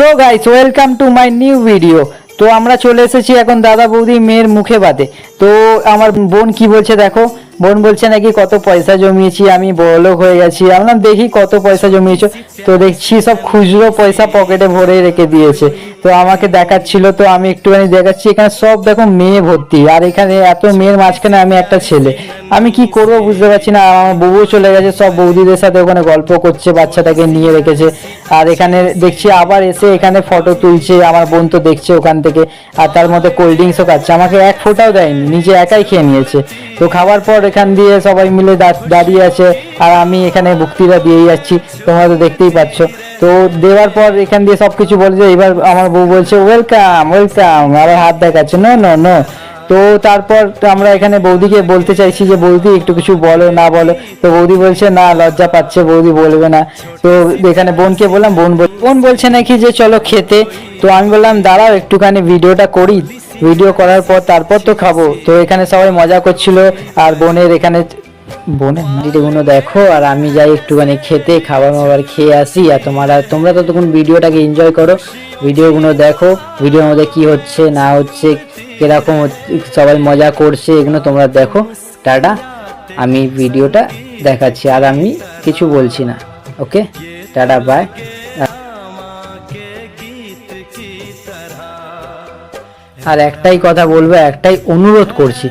So guys welcome to my new video. তো আমরা চলে এসেছি এখন দাদা বৌদি মেয়ের মুখে বাদে। তো আমার বোন কি বলছে দেখো, বোন বলছে নাকি কত পয়সা জমিয়েছি, আমি বড়লোক হয়ে গেছি। আমরা দেখি কত পয়সা জমিয়েছো। তো দেখছি সব খুচরো পয়সা পকেটে ভরে রেখে দিয়েছে। তো আমাকে দেখাচ্ছিল, তো আমি একটুখানি দেখাচ্ছি। এখানে সব দেখো মেয়ে ভর্তি, আর এখানে এত মেয়ের মাঝখানে আমি একটা ছেলে। আমি কি করবো বুঝতে পারছি না। আমার বউও চলে গেছে, সব বৌদিদের সাথে ওখানে গল্প করছে, বাচ্চাটাকে নিয়ে রেখেছে। আর এখানে দেখছি আবার এসে এখানে ফটো তুলছে। আমার বোন তো দেখছে ওখান থেকে, আর তার মধ্যে কোল্ড ড্রিঙ্কসও খাচ্ছে। আমাকে এক ফোঁটাও দেয়নি, নিজে একাই খেয়ে নিয়েছে। তো খাবার পর এখান দিয়ে সবাই মিলে দাঁড়িয়ে আছে, আর আমি এখানে বক্তৃতা দিয়ে যাচ্ছি, তোমরা তো দেখতেই পাচ্ছ। তো দেওয়ার পর এখান দিয়ে সবকিছু বলছে। এবার আমার বউ বলছে ওয়েলকাম ওয়েলকাম, আবার হাত দেখাচ্ছে নো নো নো। তো তারপর আমরা এখানে বৌদিকে বলতে চাইছি যে বৌদি একটু কিছু বলো না বলো। তো বৌদি বলছে না, লজ্জা পাচ্ছে, বৌদি বলবে না। তো এখানে বোনকে বললাম, বোন বলছে নাকি যে চলো খেতে। তো আমি বললাম দাঁড়াও একটুখানি ভিডিওটা করি, ভিডিও করার পর তারপর তো খাবো। তো এখানে সবাই মজা করছিল, আর বোনের এখানে ভিডিওগুলো দেখো, আর আমি যাই একটুখানি খেতে, খাবার মাবার খেয়ে আসি। আর তোমরা ততক্ষণ ভিডিওটাকে এনজয় করো, ভিডিওগুলো দেখো, ভিডিওর মধ্যে কি হচ্ছে না হচ্ছে, কিরকম সবাই মজা করছে, এগুলো তোমরা দেখো। টাটা, আমি ভিডিওটা দেখাচ্ছি, আর আমি কিছু বলছি না। ওকে, টাটা, বাই। আর একটাই কথা বলবো, একটাই অনুরোধ করছি,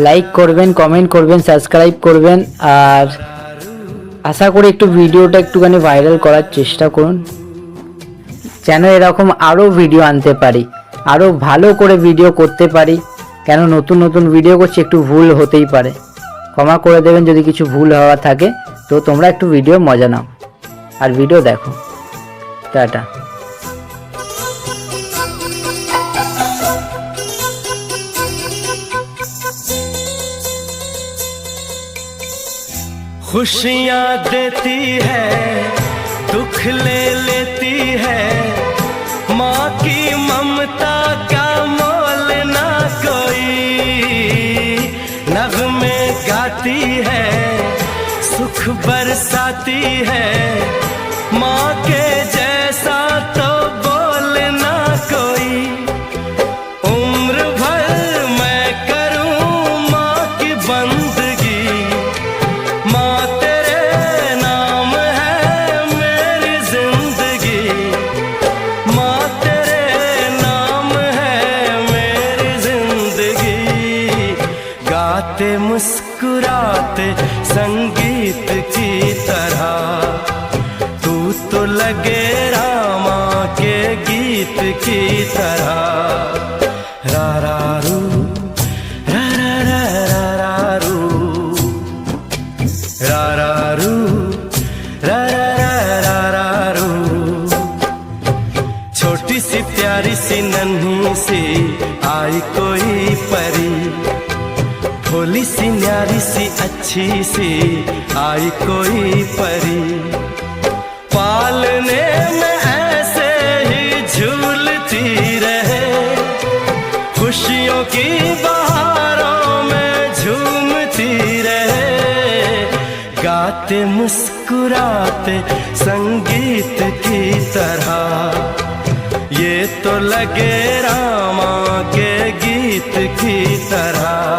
লাইক করবেন, কমেন্ট করবেন, সাবস্ক্রাইব করবেন, আর আশা করি একটু ভিডিওটা একটুখানি ভাইরাল করার চেষ্টা করুন, যেন এরকম আরও ভিডিও আনতে পারি, আরও ভালো করে ভিডিও করতে পারি। কেন নতুন নতুন ভিডিও করছি, একটু ভুল হতেই পারে, ক্ষমা করে দেবেন যদি কিছু ভুল হওয়া থাকে। তো তোমরা একটু ভিডিও মজা নাও আর ভিডিও দেখো। টাটা। खुशियाँ देती है, दुख ले लेती है, माँ की ममता का मोल ना कोई। नगमे गाती है, सुख बरसाती है, माँ के जैसा तो बोल ना कोई। उम्र भर मैं करूँ माँ की बंदगी, माँ तेरे नाम है मेरी जिंदगी, माँ तेरे नाम है मेरी जिंदगी। गाते मुस्कुराते संगीत की तरह, तू तो लगे रामा के गीत की तरह। रा रा रू, रा रा रा रा रा रू, रा रा रू, रा रा रा रा रा रू। छोटी सी प्यारी सी नन्ही सी आई कोई परी, भोली सी न्यारी सी अच्छी सी आई कोई परी। पालने में ऐसे ही झूलती रहे, खुशियों की बहारों में झूमती रहे। गाते मुस्कुराते संगीत की तरह, ये तो लगे रामा के गीत की तरह।